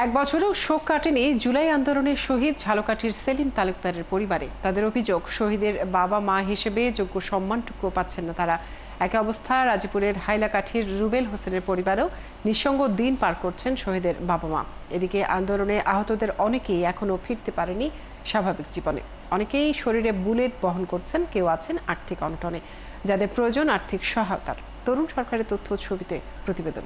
এক বছরেও শোক কাটেনি জুলাই আন্দোলনের শহীদ ঝালকাঠির সেলিম তালুকদারের পরিবারে। তাদের অভিযোগ, শহীদের বাবা মা হিসেবে যোগ্য সম্মানটুকু পাচ্ছেন না তারা। একই অবস্থা রাজীপুরের হাইলাকাঠির রুবেল হোসেনের পরিবারও। নিঃসঙ্গ দিন পার করছেন শহীদের বাবা মা। এদিকে আন্দোলনে আহতদের অনেকেই এখনো ফিরতে পারেনি স্বাভাবিক জীবনে। অনেকেই শরীরে বুলেট বহন করছেন, কেউ আছেন আর্থিক অনটনে, যাদের প্রয়োজন আর্থিক সহায়তার। তরুণ সরকারের তথ্য ছবিতে প্রতিবেদন।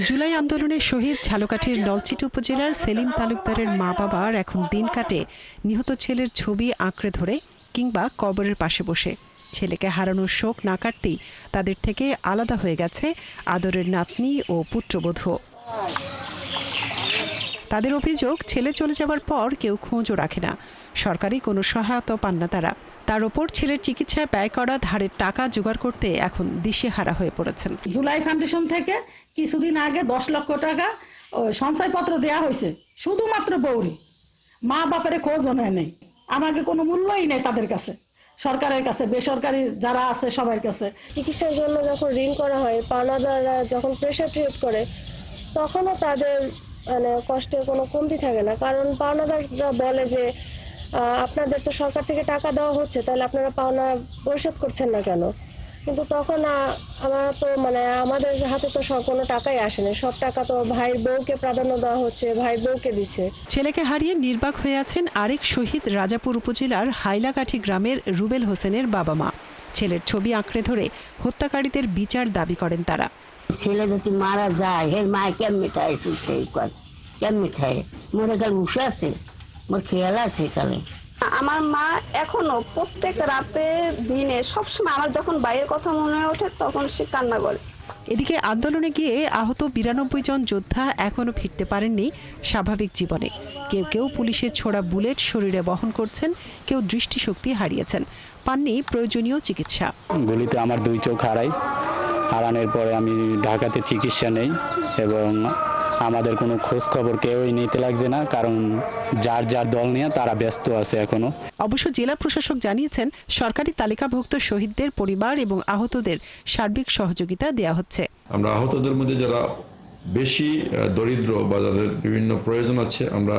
জুলাই আন্দোলনের শহীদ ঝালকাঠির নলছিটি উপজেলার সেলিম তালুকদারের মা বাবার এখন দিন কাটে নিহত ছেলের ছবি আঁকড়ে ধরে কিংবা কবরের পাশে বসে। ছেলেকে হারানোর শোক না কাটতেই তাদের থেকে আলাদা হয়ে গেছে আদরের নাতনি ও পুত্রবধূ। তাদের অভিযোগ, ছেলে চলে যাওয়ার পর কেউ খোঁজও রাখে না, সরকারি কোনো সহায়তা পান না তারা। তার উপর ছেলের চিকিৎসায় ব্যয় করা ধারের টাকা জোগাড় করতে এখন দিশেহারা হয়ে পড়েছেন। জুলাই ফাউন্ডেশন থেকে কিছুদিন আগে 10 লক্ষ টাকা সঞ্চয়পত্র দেওয়া হয়েছে, শুধুমাত্র বৌরি। মা বাপের খোঁজও নেই, আমাকে কোনো মূল্যই নেই তাদের কাছে, সরকারের কাছে, বেসরকারি যারা আছে সবার কাছে। চিকিৎসার জন্য যখন ঋণ করা হয়, পাওনাদাররা যখন প্রেশার ট্রিট করে, তখনও তাদের কষ্টের কোনো কমতি থাকে না। কারণ পাওনাদাররা বলে যে আপনাদের তো সরকার থেকে টাকা দেওয়া হচ্ছে, তাহলে আপনারা পাওনা পরিশোধ করছেন না কেন? কিন্তু তখন আমাদের হাতে তো কোনো টাকাই আসেনি, সব টাকা তো ভাইয়ের বউকে প্রাধান্য দেওয়া হচ্ছে, ভাইয়ের বউকে দিচ্ছে। ছেলেকে হারিয়ে নির্বাক হয়ে আছেন আরেক শহীদ রাজাপুর উপজেলার হাইলাকাঠি গ্রামের রুবেল হোসেনের বাবা মা। ছেলের ছবি আঁকড়ে ধরে হত্যাকারীদের বিচার দাবি করেন তারা। ছেলে যদি মারা যায়, হের মা কেমনি খায়, কেমনি খায়, মরে গেল উঠে আছে, মোর খেয়াল আছে। কালে আমার মা এখনো প্রত্যেক রাতে দিনে সবসময় আমার যখন বাইরের কথা মনে ওঠে তখন সে কান্না করে। এদিকে আন্দোলনে গিয়ে আহত 92 জন যোদ্ধা এখনো ফিরতে পারেননি স্বাভাবিক জীবনে। কেউ কেউ পুলিশের ছোড়া বুলেট শরীরে বহন করছেন, কেউ দৃষ্টিশক্তি হারিয়েছেন, পাননি প্রয়োজনীয় চিকিৎসা। গুলিতে আমার 2 চোখ হারানোর পরে আমি ঢাকাতে চিকিৎসা নেই এবং আমাদের কোনো খোঁজ খবর কেউই নিতে লাগছে না, কারণ যার যার দল নিয়ে তারা ব্যস্ত আছে এখনো। অবশ্য জেলা প্রশাসক জানিয়েছেন, সরকারি তালিকাভুক্ত শহীদদের পরিবার এবং আহতদের সার্বিক সহযোগিতা দেওয়া হচ্ছে। আমরা আহতদের মধ্যে যারা বেশি দরিদ্র বা যাদের বিভিন্ন প্রয়োজন আছে, আমরা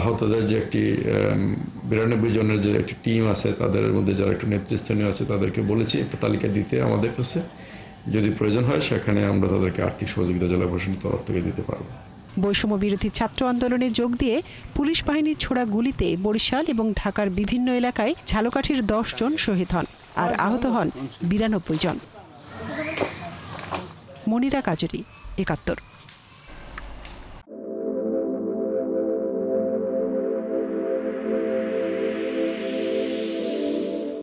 আহতদের যে একটি 92 জনের যে একটি টিম আছে, তাদের মধ্যে যারা একটু নেতৃস্থানীয় আছে তাদেরকে বলেছি একটা তালিকা দিতে আমাদের কাছে। যদি প্রয়োজন হয় সেখানে আমরা তাদেরকে আর্থিক সহযোগিতা জেলা প্রশাসনের তরফ থেকে দিতে পারবো। বৈষম্য বিরোধী ছাত্র আন্দোলনে যোগ দিয়ে পুলিশ বাহিনীর ছোড়া গুলিতে বরিশাল এবং ঢাকার বিভিন্ন এলাকায় ঝালকাঠির 10 জন শহীদ হন আর আহত হন 92 জন। মনিরা কাজরি, 71।